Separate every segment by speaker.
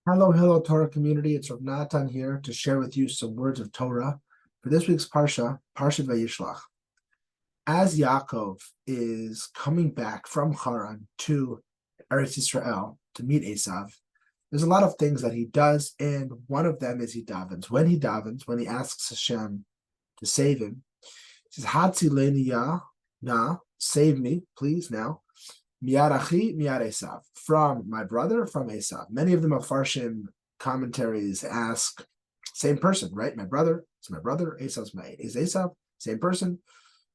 Speaker 1: Hello, Torah community. It's Rav Natan here to share with you some words of Torah for this week's Parshat Vayishlach. As Yaakov is coming back from Haran to Eretz Yisrael to meet Esav, there's a lot of things that he does, and one of them is he davens. When he asks Hashem to save him, he says, Hatzi leini ya, na, save me, please, now. Miyad achi, miyad Esav, from my brother, from Esav. Many of the Mefarshim commentaries ask, same person, right? My brother, it's my brother. Is Esav, same person.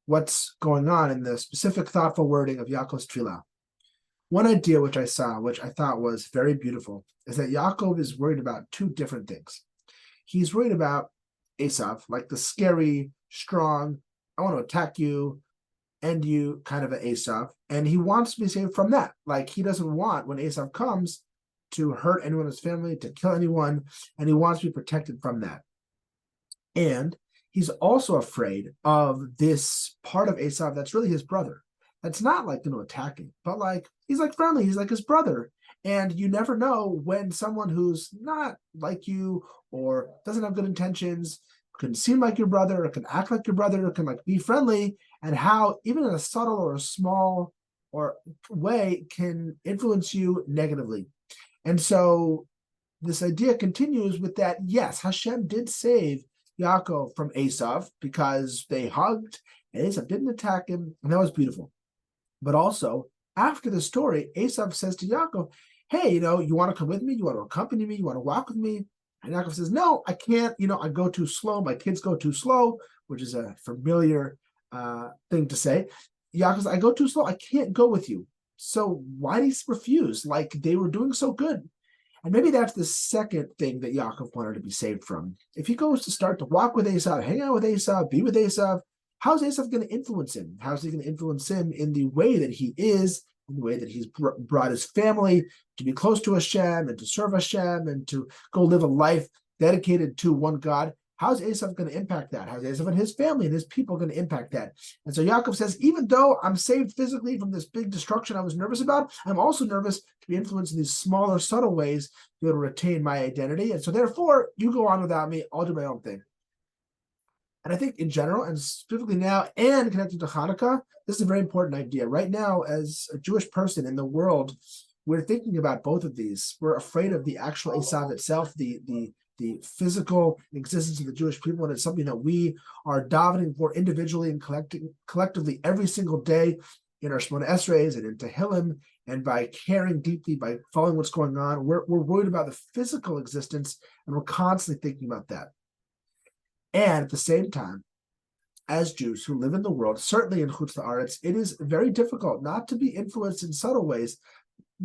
Speaker 1: What's going on in the specific, thoughtful wording of Yaakov's tefillah? One idea which I saw, which I thought was very beautiful, is that Yaakov is worried about two different things. He's worried about Esav, like the scary, strong, I want to attack you, end you kind of an Esav, and he wants to be saved from that. Like, he doesn't want, when Esav comes, to hurt anyone in his family, to kill anyone, and he wants to be protected from that. And he's also afraid of this part of Esav that's really his brother. That's not like going to attack him, but like he's like friendly, he's like his brother. And you never know when someone who's not like you or doesn't have good intentions can seem like your brother or can act like your brother or can like be friendly, and how even in a subtle or a small or way can influence you negatively. And so this idea continues with that, yes, Hashem did save Yaakov from Esav because they hugged and Esav didn't attack him, and that was beautiful. But also, after the story, Esav says to Yaakov, hey, you want to come with me? You want to accompany me? You want to walk with me? And Yaakov says, no, I can't. I go too slow. My kids go too slow, which is a familiar thing to say. Yaakov says, I go too slow. I can't go with you. So why did he refuse? Like, they were doing so good. And maybe that's the second thing that Yaakov wanted to be saved from. If he goes to start to walk with Esav, hang out with Esav, be with Esav, how's Esav going to influence him? How's he going to influence him in the way that he is, in the way that he's brought his family to be close to Hashem and to serve Hashem and to go live a life dedicated to one God? How's Esav going to impact that? How's Esav and his family and his people going to impact that? And so Yaakov says, even though I'm saved physically from this big destruction I was nervous about, I'm also nervous to be influenced in these smaller, subtle ways to be able to retain my identity. And so therefore, you go on without me, I'll do my own thing. And I think in general, and specifically now, and connected to Hanukkah, this is a very important idea. Right now, as a Jewish person in the world, we're thinking about both of these. We're afraid of the actual Esav itself, the physical existence of the Jewish people, and it's something that we are davening for individually and collectively every single day in our Shemona Esreis and in Tehillim, and by caring deeply, by following what's going on. We're worried about the physical existence, and we're constantly thinking about that. And at the same time, as Jews who live in the world, certainly in Chutz La'aretz, it is very difficult not to be influenced in subtle ways.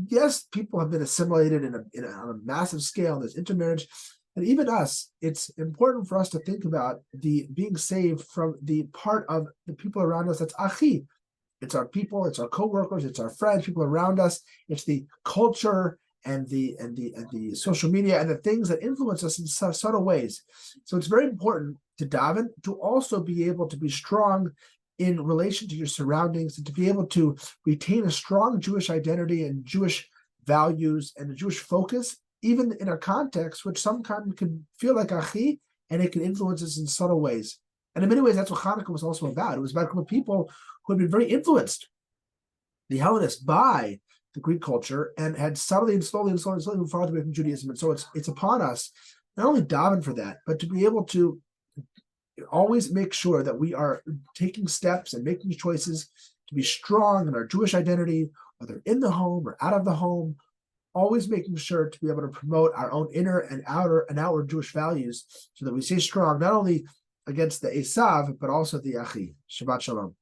Speaker 1: Yes, people have been assimilated on a massive scale. There's intermarriage. And even us, it's important for us to think about the being saved from the part of the people around us that's achi. It's our people, it's our co-workers, it's our friends, people around us. It's the culture and the social media and the things that influence us in subtle ways. So it's very important to daven, to also be able to be strong in relation to your surroundings, and to be able to retain a strong Jewish identity and Jewish values and a Jewish focus, even in a context which sometimes can feel like achi, and it can influence us in subtle ways. And in many ways, that's what Hanukkah was also about. It was about a group of people who had been very influenced, the Hellenists, by the Greek culture, and had subtly and slowly moved farther away from Judaism. And so it's upon us not only daven for that, but to be able to always make sure that we are taking steps and making choices to be strong in our Jewish identity, whether in the home or out of the home, always making sure to be able to promote our own inner and outward Jewish values so that we stay strong, not only against the Esav, but also the Achi. Shabbat Shalom.